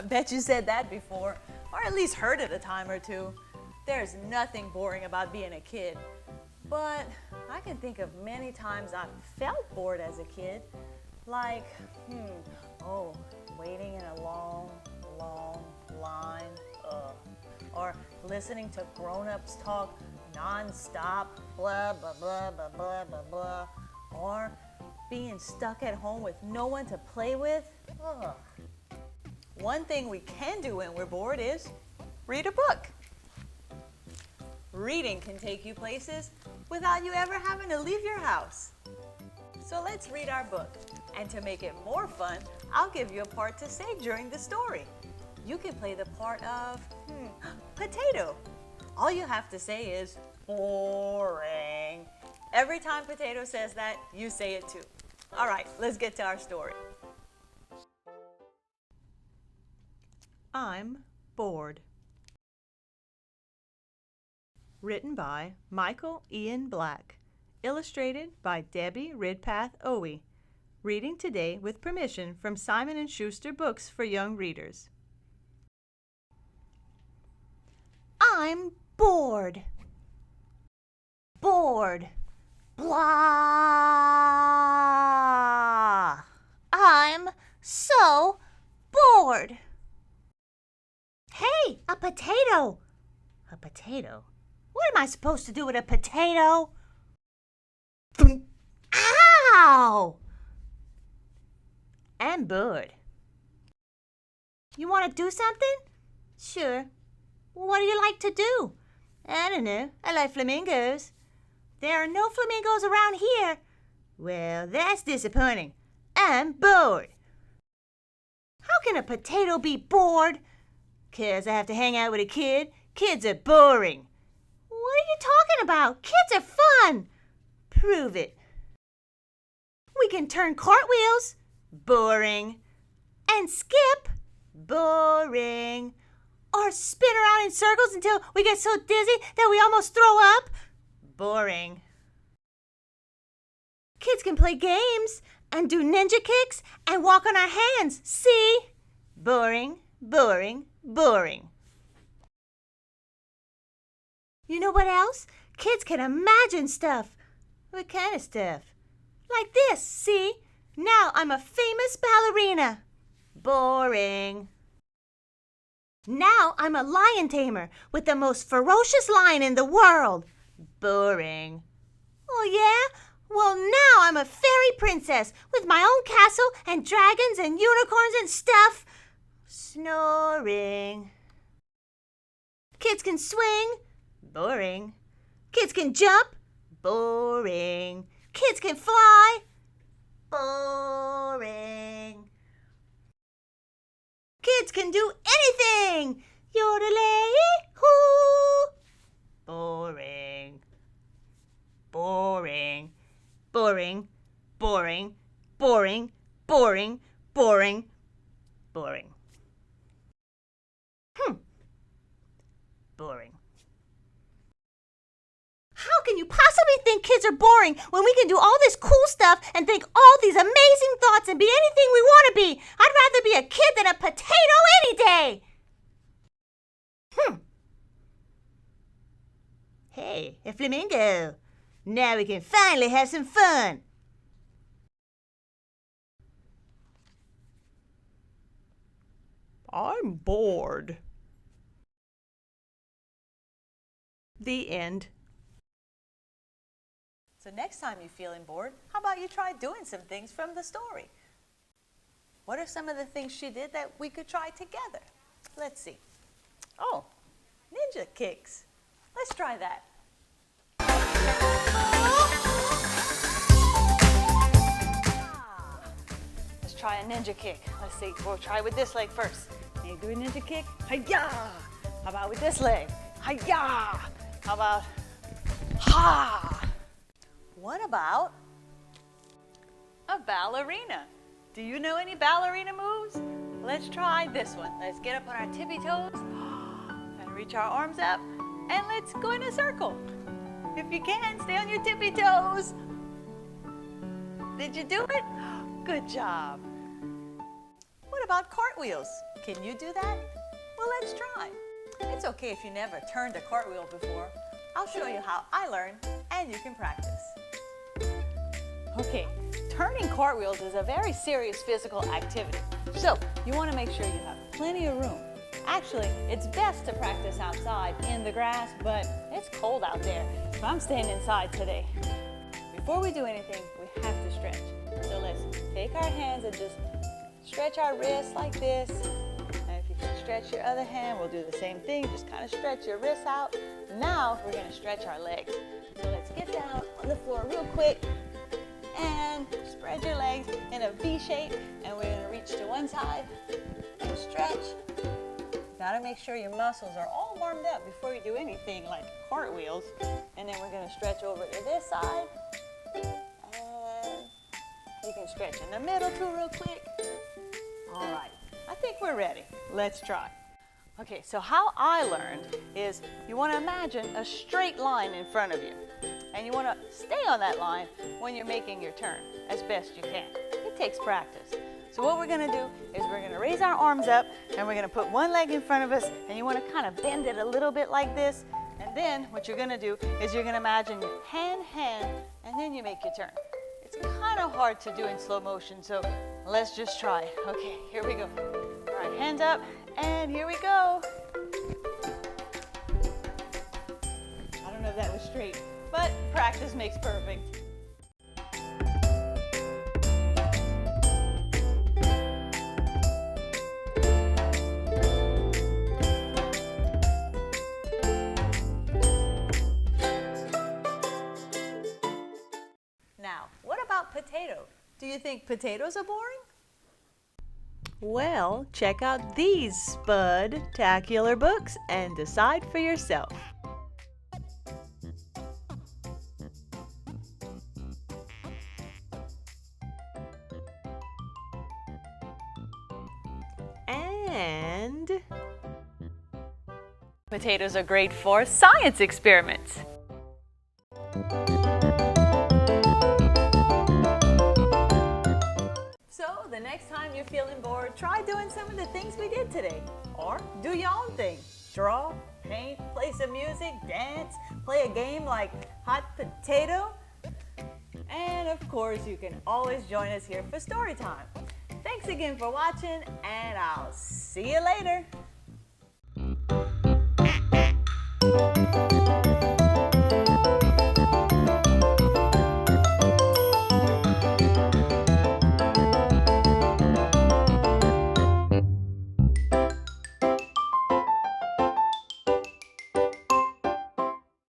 Bet you said that before, or at least heard it a time or two. There's nothing boring about being a kid. But I can think of many times I've felt bored as a kid. Like, waiting in a long line. Or listening to grown-ups talk non-stop, blah, blah, blah, blah, blah, blah, blah. Or being stuck at home with no one to play with. Ugh. One thing we can do when we're bored is read a book. Reading can take you places without you ever having to leave your house. So let's read our book. And to make it more fun, I'll give you a part to say during the story. You can play the part of, potato. All you have to say is, boring. Every time Potato says that, you say it too. All right, let's get to our story. I'm bored. Written by Michael Ian Black. Illustrated by Debbie Ridpath Owie. Reading today with permission from Simon & Schuster Books for Young Readers. I'm bored. Bored. Blah. I'm so bored. Hey, a potato. A potato? What am I supposed to do with a potato? Ow! I'm bored. You want to do something? Sure. What do you like to do? I don't know. I like flamingos. There are no flamingos around here. Well, that's disappointing. I'm bored. How can a potato be bored? 'Cause I have to hang out with a kid. Kids are boring. What are you talking about? Kids are fun. Prove it. We can turn cartwheels. Boring. And skip. Boring. Or spin around in circles until we get so dizzy that we almost throw up. Boring. Kids can play games and do ninja kicks and walk on our hands. See? Boring, boring, boring. You know what else? Kids can imagine stuff. What kind of stuff? Like this, see? Now I'm a famous ballerina. Boring. Now I'm a lion tamer with the most ferocious lion in the world. Boring. Oh yeah? Well, now I'm a fairy princess with my own castle and dragons and unicorns and stuff. Snoring. Kids can swing. Boring. Kids can jump. Boring. Kids can fly. Boring. Kids can do anything. Yodelay-hoo. Boring. Boring. Boring. Boring. Boring. Boring. Boring. Boring. Boring. How can you possibly think kids are boring when we can do all this cool stuff and think all these amazing thoughts and be anything we want to be? I'd rather be a kid than a potato any day. Hey, a flamingo. Now we can finally have some fun. I'm bored. The end. So next time you're feeling bored, how about you try doing some things from the story? What are some of the things she did that we could try together? Let's see. Oh, ninja kicks. Let's try that. Let's try a ninja kick. Let's see. We'll try with this leg first. Can you do a ninja kick? Hi-ya! How about with this leg? Hi-ya! How about ha? What about a ballerina? Do you know any ballerina moves? Let's try this one. Let's get up on our tippy toes and reach our arms up and let's go in a circle. If you can, stay on your tippy toes. Did you do it? Good job. What about cartwheels? Can you do that? Well, let's try. It's okay if you never turned a cartwheel before. I'll show you how I learned, and you can practice. Okay, turning cartwheels is a very serious physical activity. So you want to make sure you have plenty of room. Actually, it's best to practice outside in the grass, but it's cold out there, so I'm staying inside today. Before we do anything, we have to stretch. So let's take our hands and just stretch our wrists like this. And if you can stretch your other hand, we'll do the same thing. Just kind of stretch your wrists out. Now we're going to stretch our legs. So let's get down on the floor real quick and spread your legs in a V shape. And we're going to reach to one side and stretch. Gotta make sure your muscles are all warmed up before you do anything like cartwheels. And then we're going to stretch over to this side. And you can stretch in the middle too real quick. All right, I think we're ready. Let's try. Okay, so how I learned is you want to imagine a straight line in front of you. And you want to stay on that line when you're making your turn as best you can. It takes practice. So what we're going to do is we're going to raise our arms up and we're going to put one leg in front of us, and you want to kind of bend it a little bit like this. And then what you're going to do is you're going to imagine hand, and then you make your turn. It's kind of hard to do in slow motion, so let's just try. Okay, here we go. All right, hands up, and here we go. I don't know if that was straight, but practice makes perfect. Now, what about potato? Do you think potatoes are boring? Well, check out these spud-tacular books and decide for yourself. And Potatoes are great for science experiments. So the next time you're feeling bored, try doing some of the things we did today. Or do your own thing. Draw, paint, play some music, dance, play a game like hot potato. And of course, you can always join us here for story time. Thanks again for watching, and I'll see you later.